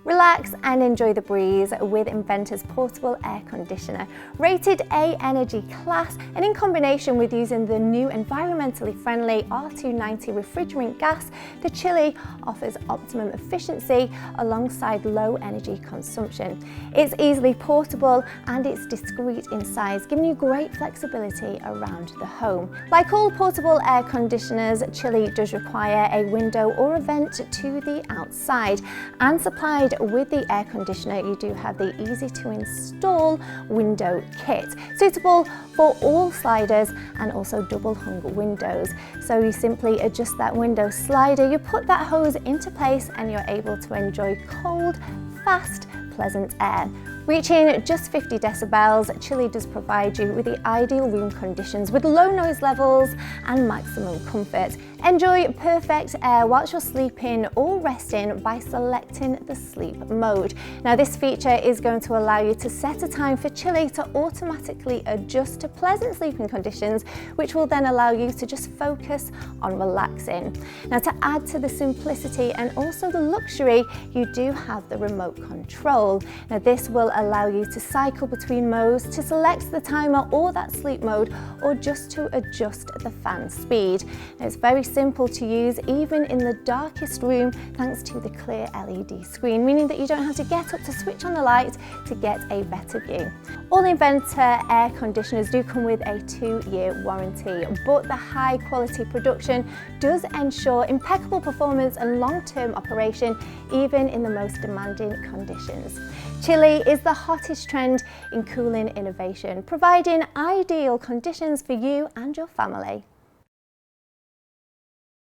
Relax and enjoy the breeze with Inventor's portable air conditioner. Rated A energy class, and in combination with using the new environmentally friendly R290 refrigerant gas, the Chilly offers optimum efficiency alongside low energy consumption. It's easily portable and it's discreet in size, giving you great flexibility around the home. Like all portable air conditioners, Chilly does require a window or a vent to the outside, and supplied with the air conditioner you do have the easy to install window kit, suitable for all sliders and also double hung windows. So you simply adjust that window slider, you put that hose into place, and you're able to enjoy cold, fast, pleasant air. Reaching just 50 decibels, Chilly does provide you with the ideal room conditions with low noise levels and maximum comfort. Enjoy perfect air whilst you're sleeping or resting by selecting the sleep mode. Now this feature is going to allow you to set a time for Chilly to automatically adjust to pleasant sleeping conditions, which will then allow you to just focus on relaxing. Now to add to the simplicity and also the luxury, you do have the remote control. Now this will allow you to cycle between modes, to select the timer or that sleep mode, or just to adjust the fan speed. Now, it's very simple to use even in the darkest room thanks to the clear LED screen, meaning that you don't have to get up to switch on the light to get a better view. All Inventor air conditioners do come with a 2-year warranty, but the high quality production does ensure impeccable performance and long-term operation even in the most demanding conditions. Chilly is the hottest trend in cooling innovation, providing ideal conditions for you and your family.